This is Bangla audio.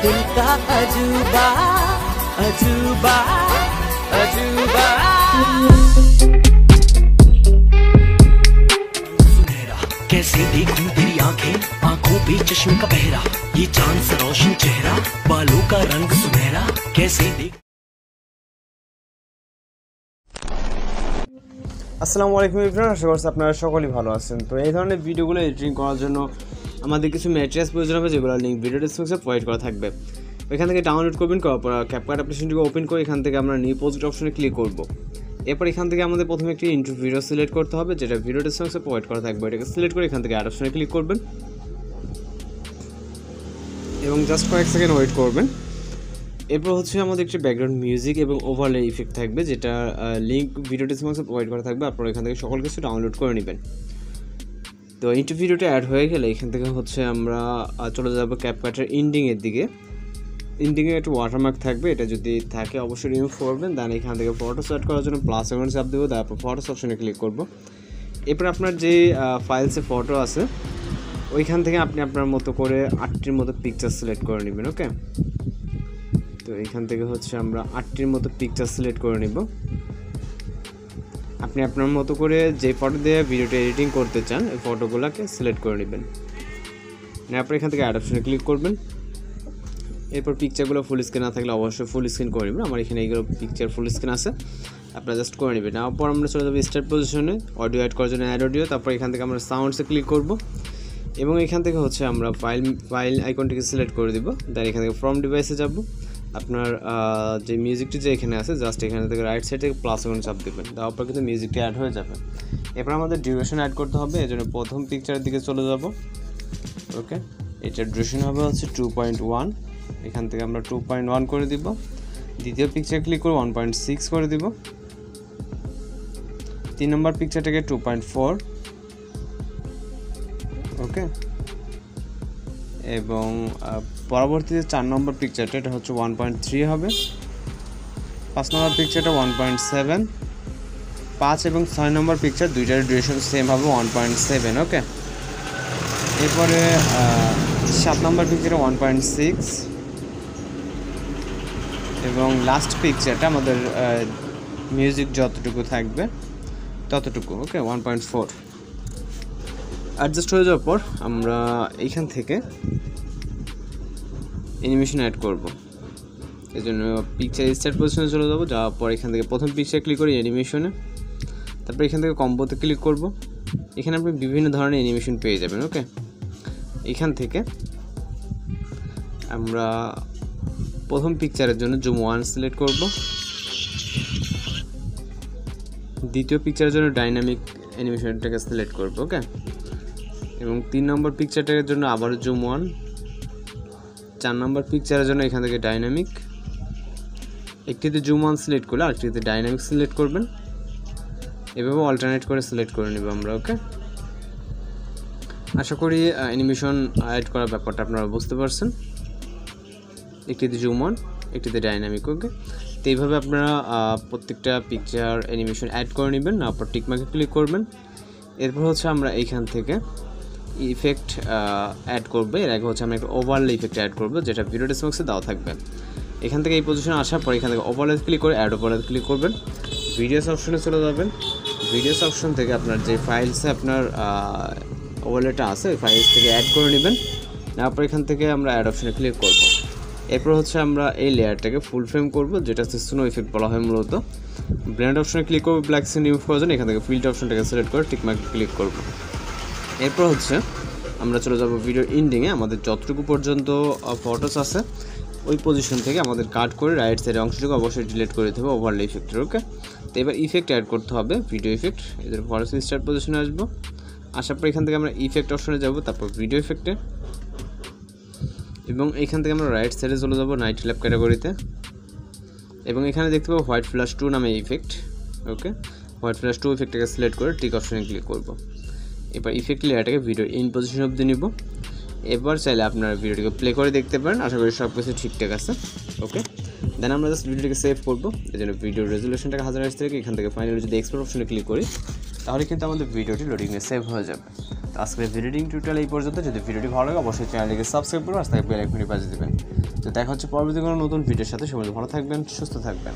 दिल का अजूबा अजूबा अजूबा सुनहरा कैसे देखूं तेरी आंखों पे चश्मे का पहरा, ये चांद सा रोशन चेहरा, बालों का रंग सुनहरा, कैसे देख। আসসালামু আলাইকুম এভরিওয়ান, আশা করছি আপনারা সকলেই ভালো আছেন। তো এই ধরনের ভিডিওগুলো এডিটিং করার জন্য আমাদের কিছু ম্যাটেরিয়ালস প্রয়োজন হবে, যেগুলো লিঙ্ক ভিডিও ডেসক্রিপশনে প্রোভাইড করা থাকবে। এখান থেকে ডাউনলোড করবেন, করার পর ক্যাপকাট অ্যাপ্লিকেশনটিকে ওপেন করে এখান থেকে আমরা নিউ প্রজেক্ট অপশনে ক্লিক করব। এরপর এখান থেকে আমাদের প্রথমে একটি ইন্ট্রো ভিডিও সিলেক্ট করতে হবে, যেটা ভিডিও ডেসক্রিপশনে প্রোভাইড করা থাকবে। এটাকে সিলেক্ট করে এখান থেকে অ্যাড অপশনে ক্লিক করবেন এবং জাস্ট কয়েক সেকেন্ড ওয়েট করবেন। এরপর হচ্ছে আমাদের একটি ব্যাকগ্রাউন্ড মিউজিক এবং ওভারলে ইফেক্ট থাকবে, যেটা লিঙ্ক ভিডিও ডেসক্রিপশনে প্রোভাইড করা থাকবে। আপনারা এখান থেকে সকল কিছু ডাউনলোড করে নেবেন। তো ইন্ট্রো ভিডিওটা অ্যাড হয়ে গেলে এখান থেকে হচ্ছে আমরা চলে যাব ক্যাপকাটের ইন্ডিংয়ের দিকে। ইন্ডিংয়ে একটা ওয়াটারমার্ক থাকবে, এটা যদি থাকে অবশ্যই রিমুভ করবেন। দেন এখান থেকে ফটোস অ্যাড করার জন্য প্লাস আইকনে চাপ দেবো, তারপর ফটোস অপশনে ক্লিক করব। এরপর আপনার যে ফাইলসে ফটো আছে ওইখান থেকে আপনি আপনার মতো করে 8টির মতো পিকচার সিলেক্ট করে নেবেন। ওকে, তো এখান থেকে হচ্ছে আমরা 8টির মতো পিকচার সিলেক্ট করে নেব। আপনি আপনার মতো করে যে ফটো দিয়ে ভিডিওটা এডিটিং করতে চান এই ফটোগুলোকে সিলেক্ট করে নেবেন। তারপর এখান থেকে অ্যাড অপশনে ক্লিক করবেন। এরপর পিকচারগুলো ফুল স্ক্রিন না থাকলে অবশ্যই ফুল স্ক্রিন করে নেবেন। আমার এখানে এইগুলো পিকচার ফুল স্ক্রিন আছে, আপনারা জাস্ট করে নেবেন। তারপর আমরা চলে যাবো স্টার্ট পজিশনে, অডিও অ্যাড করার জন্য অ্যাড অডিও। তারপর এখান থেকে আমরা সাউন্ডসে ক্লিক করব এবং এখান থেকে হচ্ছে আমরা ফাইল আইকনটিকে সিলেক্ট করে দিব। দেন এখান থেকে ফ্রম ডিভাইসে যাব। আপনার যে মিউজিকটি যে এখানে আছে জাস্ট এখানে থেকে রাইট সাইড থেকে প্লাস আইকন চাপ দেবেন, তারপর কিন্তু মিউজিকটি অ্যাড হয়ে যাবে। এরপর আমাদের ডিউরেশন অ্যাড করতে হবে, এই জন্য প্রথম পিকচারের দিকে চলে যাব। ওকে, এটার ডিউরেশন হবে হচ্ছে 2.1, এখান থেকে আমরা 2.1 করে দিব। দ্বিতীয় পিকচার ক্লিক করে 1.6 করে দিব। 3 নম্বর পিকচারটাকে 2.4। ওকে, এবং পরবর্তীতে 4 নম্বর পিকচারটা এটা হচ্ছে 1.3 হবে। 5 নম্বর পিকচারটা 1.7। 5 এবং 6 নম্বর পিকচার দুইটার ডিউরেশন সেম হবে 1.7। ওকে, এরপরে 7 নম্বর পিকচারে 1.6 এবং লাস্ট পিকচারটা আমাদের মিউজিক যতটুকু থাকবে ততটুকু। ওকে, 1.4। অ্যাডজাস্ট হয়ে যাওয়ার পর আমরা এইখান থেকে অ্যানিমেশন অ্যাড করব। এই জন্য পিকচার স্টার্ট পজিশনে চলে যাবো, যাওয়ার পর এখান থেকে প্রথম পিকচার ক্লিক করি অ্যানিমেশনে। তারপর এখান থেকে কম্বোতে ক্লিক করব। এখানে আপনি বিভিন্ন ধরনের অ্যানিমেশন পেয়ে যাবেন। ওকে, এখান থেকে আমরা প্রথম পিকচারের জন্য জুম 1 সিলেক্ট করব। দ্বিতীয় পিকচারের জন্য ডাইনামিক অ্যানিমেশনটাকে সিলেক্ট করব। ওকে, এবং 3 নম্বর পিকচারটার জন্য আবার জুম 1। 4 নম্বর পিকচারের জন্য এখান থেকে ডাইনামিক। একটিতে জুম 1 সিলেক্ট করলে আরেকটিতে ডাইনামিক সিলেক্ট করবেন। এভাবে অল্টারনেট করে সিলেক্ট করে নেব আমরা। ওকে, আশা করি অ্যানিমেশন অ্যাড করার ব্যাপারটা আপনারা বুঝতে পারছেন। একটিতে জুম 1, একটিতে ডাইনামিক। ওকে, তো এইভাবে আপনারা প্রত্যেকটা পিকচার অ্যানিমেশন অ্যাড করে নেবেন। তারপর টিকমার্কে ক্লিক করবেন। এরপর হচ্ছে আমরা এইখান থেকে ইফেক্ট অ্যাড করবো। এর আগে হচ্ছে আমরা একটা ওভারলে ইফেক্ট অ্যাড করবো, যেটা ভিডিও ডেসক্রিপশনে দেওয়া থাকবে। এখান থেকে এই পজিশনে আসার পর এখান থেকে ওভারলে ক্লিক করে অ্যাড ওভারলে ক্লিক করবেন। ভিডিওস অপশনে চলে যাবেন। ভিডিওস অপশন থেকে আপনার যে ফাইলসে আপনার ওভারলেটা আছে ওই ফাইলস থেকে অ্যাড করে নেবেন। তারপর এখান থেকে আমরা অ্যাড অপশনে ক্লিক করব। এরপর হচ্ছে আমরা এই লেয়ারটাকে ফুল ফ্রেম করব, যেটা হচ্ছে স্নো ইফেক্ট বলা হয় মূলত। ব্লেন্ড অপশনে ক্লিক করব, ব্ল্যাক স্ক্রিন রিমুভ করার জন্য এখান থেকে ফিল্টার অপশনটাকে সিলেক্ট করে টিকমার্কে ক্লিক করব। এরপর হচ্ছে আমরা চলে যাব ভিডিও এন্ডিংয়ে। আমাদের যতটুকু পর্যন্ত ফটোস আছে ওই পজিশন থেকে আমাদের কাট করে রাইট সাইডের অংশটুকু অবশ্যই ডিলিট করে দিতে হবে ওভারলে ইফেক্টের। ওকে, তো এবার ইফেক্ট অ্যাড করতে হবে, ভিডিও ইফেক্ট। এদের ফরেস্ট স্টার্ট পজিশনে আসবো। আসার পর এখান থেকে আমরা ইফেক্ট অপশনে যাব, তারপর ভিডিও ইফেক্টে, এবং এখান থেকে আমরা রাইট সাইডে চলে যাব নাইট ল্যাব ক্যাটাগরিতে। এবং এখানে দেখতে পাবো হোয়াইট ফ্ল্যাশ 2 নামে ইফেক্ট। ওকে, হোয়াইট ফ্ল্যাশ 2 ইফেক্টটাকে সিলেক্ট করে টিক অপশনে ক্লিক করব। এবার ইফেক্ট লেয়ারটাকে ভিডিও ইন পজিশন অবধি নিব। এবার চাইলে আপনারা ভিডিওটিকে প্লে করে দেখতে পারেন। আশা করি সব কিছু ঠিকঠাক আছে। ওকে, দেন আমরা জাস্ট ভিডিওটিকে সেভ করবো। এই জন্য ভিডিও রেজুলেশনটাকে 1080 থেকে এখান থেকে ফাইনালি যদি এক্সপোর্ট অপশনে ক্লিক করি তাহলে কিন্তু আমাদের ভিডিওটি লোডিংয়ে সেভ হয়ে যাবে। তো আজকের ভিডিও টিউটোরিয়াল এই পর্যন্ত। যদি ভিডিওটি ভালো লাগে অবশ্যই চ্যানেলটিকে সাবস্ক্রাইব করুন আর তাকে বেল আইকনটি বাজিয়ে দেবেন। তো দেখা হচ্ছে পরবর্তী কোনো নতুন ভিডিওর সাথে। সবাই ভালো থাকবেন, সুস্থ থাকবেন।